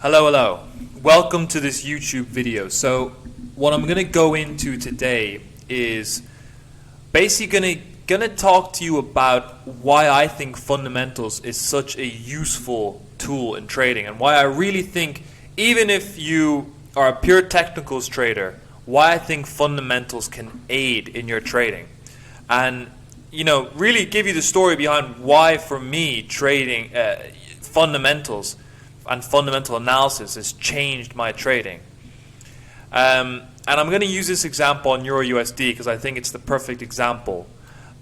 Hello. Welcome to this YouTube video. So what I'm going to go into today is basically gonna talk to you about why I think fundamentals is such a useful tool in trading, and why I really think, even if you are a pure technicals trader, why I think fundamentals can aid in your trading. And really give you the story behind why, for me, trading fundamentals and fundamental analysis has changed my trading. And I'm going to use this example on Euro USD because I think it's the perfect example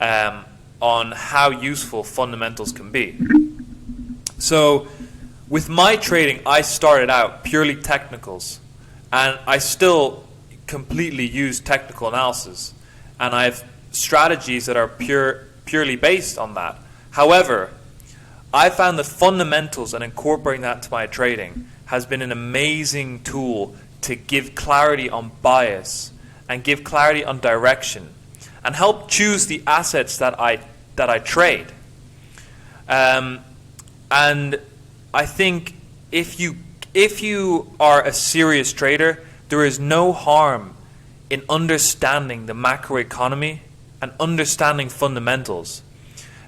on how useful fundamentals can be. So with my trading, I started out purely technicals, and I still completely use technical analysis, and I have strategies that are purely based on that. However, I found that fundamentals and incorporating that to my trading has been an amazing tool to give clarity on bias and give clarity on direction and help choose the assets that I trade. And I think if you are a serious trader, there is no harm in understanding the macroeconomy and understanding fundamentals,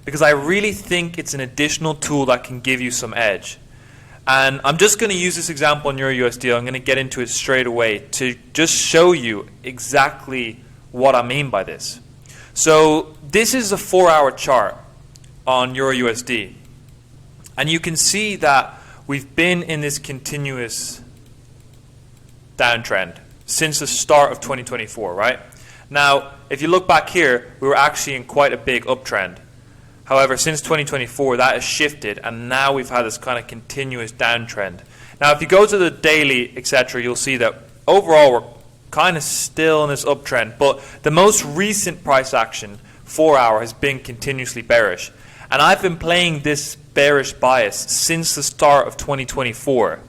because I really think it's an additional tool that can give you some edge. And I'm just going to use this example on Euro USD. I'm going to get into it straight away to just show you exactly what I mean by this. So this is a 4-hour chart on Euro USD. And you can see that we've been in this continuous downtrend since the start of 2024, right? Now, if you look back here, we were actually in quite a big uptrend. However, since 2024, that has shifted, and now we've had this kind of continuous downtrend. Now, if you go to the daily, etc., you'll see that overall we're kind of still in this uptrend, but the most recent price action, 4-hour, has been continuously bearish. And I've been playing this bearish bias since the start of 2024.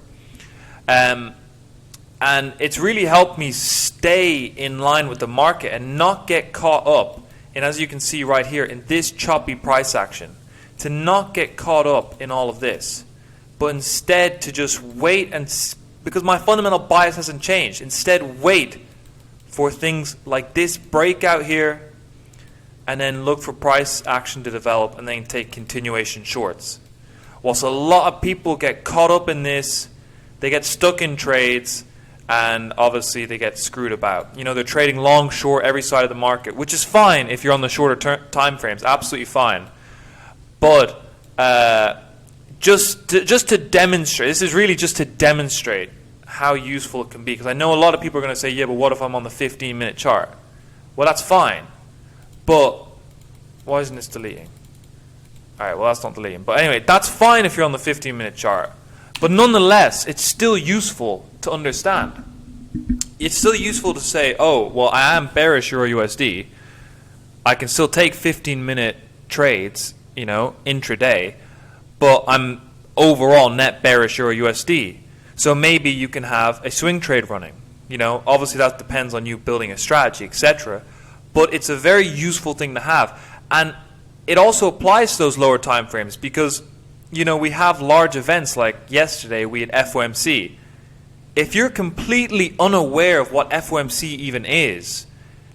And it's really helped me stay in line with the market and not get caught up. And as you can see right here, in this choppy price action, to not get caught up in all of this, but instead to just wait, and because my fundamental bias hasn't changed, instead wait for things like this breakout here, and then look for price action to develop, and then take continuation shorts. Whilst a lot of people get caught up in this, they get stuck in trades, and obviously they get screwed about. They're trading long, short, every side of the market, which is fine if you're on the shorter time frames, absolutely fine. But just to demonstrate, this is really just to demonstrate how useful it can be. Because I know a lot of people are going to say, yeah, but what if I'm on the 15-minute chart? Well, that's fine. But why isn't this deleting? All right, well, that's not deleting. But anyway, that's fine if you're on the 15-minute chart. But nonetheless, it's still useful to understand. It's still useful to say, oh, well, I am bearish Euro USD. I can still take 15-minute trades, intraday, but I'm overall net bearish Euro USD. So maybe you can have a swing trade running. Obviously that depends on you building a strategy, etc. But it's a very useful thing to have. And it also applies to those lower time frames because we have large events like yesterday we had FOMC. If you're completely unaware of what FOMC even is,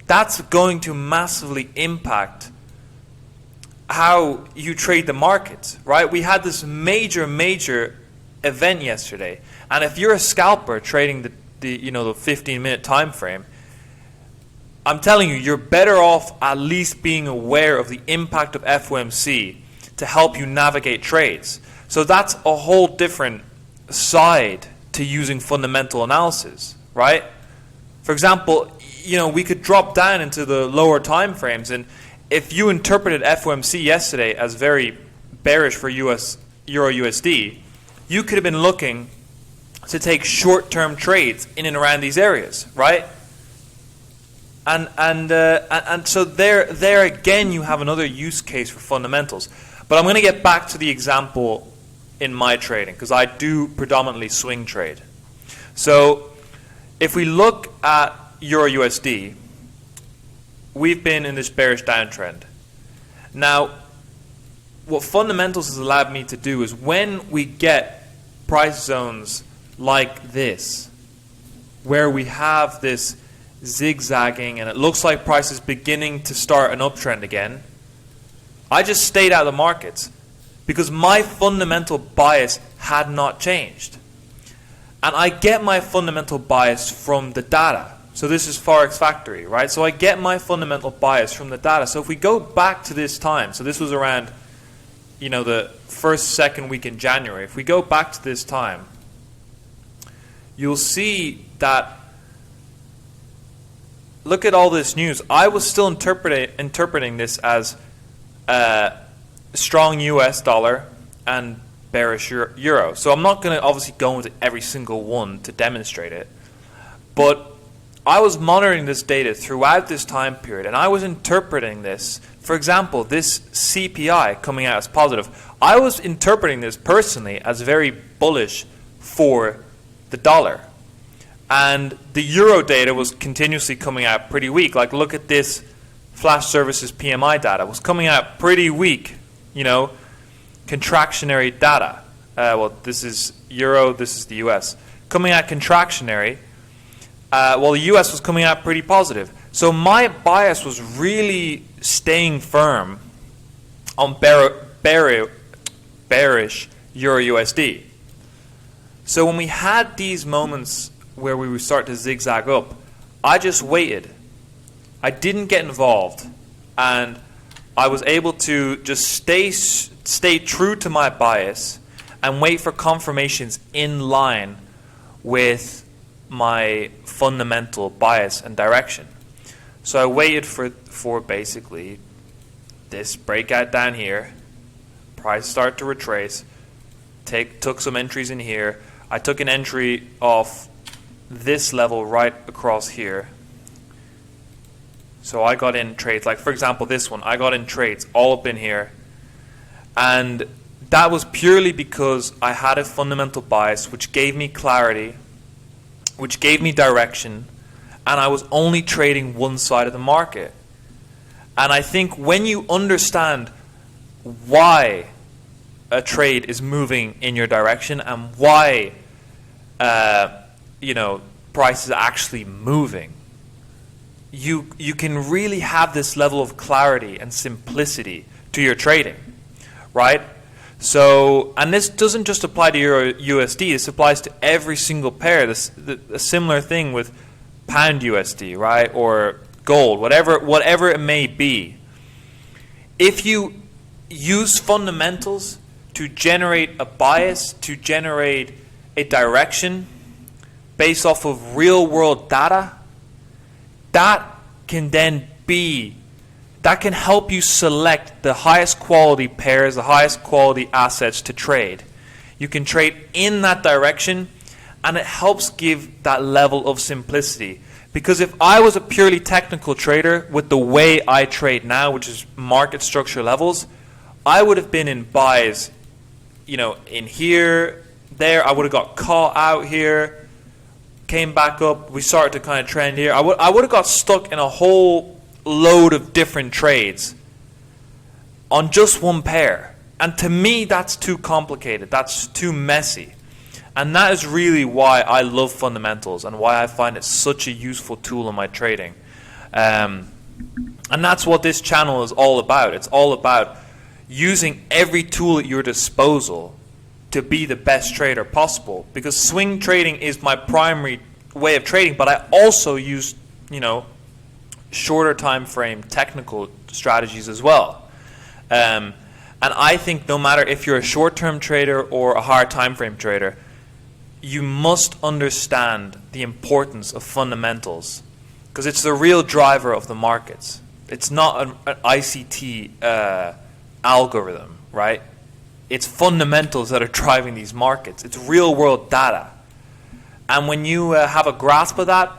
that's going to massively impact how you trade the markets, right? We had this major event yesterday, and if you're a scalper trading the 15-minute time frame, I'm telling you, you're better off at least being aware of the impact of FOMC to help you navigate trades. So that's a whole different side to using fundamental analysis, right? For example, we could drop down into the lower time frames, and if you interpreted FOMC yesterday as very bearish for Euro USD, you could have been looking to take short-term trades in and around these areas, right? And so there again, you have another use case for fundamentals. But I'm going to get back to the example in my trading because I do predominantly swing trade. So if we look at Euro USD, we've been in this bearish downtrend. Now, what fundamentals has allowed me to do is when we get price zones like this, where we have this zigzagging and it looks like price is beginning to start an uptrend again, I just stayed out of the markets because my fundamental bias had not changed. And I get my fundamental bias from the data. So this is Forex Factory, right? So I get my fundamental bias from the data. So if we go back to this time, so this was around, the first, second week in January. If we go back to this time, you'll see that, look at all this news. I was still interpreting this as strong US dollar and bearish euro. So I'm not going to obviously go into every single one to demonstrate it, but I was monitoring this data throughout this time period, and I was interpreting this. For example, this CPI coming out as positive, I was interpreting this personally as very bullish for the dollar. And the euro data was continuously coming out pretty weak. Like, look at this flash services PMI data. It was coming out pretty weak, contractionary data. Well, this is euro, this is the US. Coming out contractionary, while the US was coming out pretty positive. So my bias was really staying firm on bearish euro USD. So when we had these moments where we would start to zigzag up, I just waited. I didn't get involved, and I was able to just stay true to my bias and wait for confirmations in line with my fundamental bias and direction. So I waited for basically this breakout down here, price start to retrace, took some entries in here. I took an entry off this level right across here. So I got in trades, like for example this one, I got in trades all up in here, and that was purely because I had a fundamental bias which gave me clarity, which gave me direction, and I was only trading one side of the market. And I think when you understand why a trade is moving in your direction and why price is actually moving, you can really have this level of clarity and simplicity to your trading, right? So, and this doesn't just apply to Euro USD, this applies to every single pair. A similar thing with Pound USD, right? Or gold, whatever it may be. If you use fundamentals to generate a bias, to generate a direction based off of real world data, that can help you select the highest quality pairs, the highest quality assets to trade. You can trade in that direction, and it helps give that level of simplicity. Because if I was a purely technical trader with the way I trade now, which is market structure levels, I would have been in buys, in here, there. I would have got caught out here, came back up. We started to kind of trend here. I would have got stuck in a whole load of different trades on just one pair. And to me, that's too complicated. That's too messy. And that is really why I love fundamentals and why I find it such a useful tool in my trading. And that's what this channel is all about. It's all about using every tool at your disposal to be the best trader possible. Because swing trading is my primary way of trading, but I also use, shorter time frame technical strategies as well. And I think no matter if you're a short-term trader or a higher time frame trader, you must understand the importance of fundamentals, because it's the real driver of the markets. It's not an ICT algorithm, right? It's fundamentals that are driving these markets. It's real world data. And when you have a grasp of that,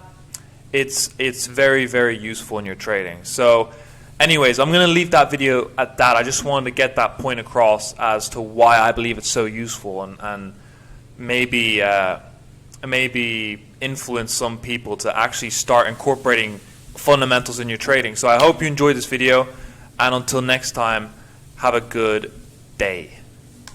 it's very, very useful in your trading. So anyways, I'm going to leave that video at that. I just wanted to get that point across as to why I believe it's so useful, and maybe influence some people to actually start incorporating fundamentals in your trading. So I hope you enjoyed this video, and until next time, have a good day.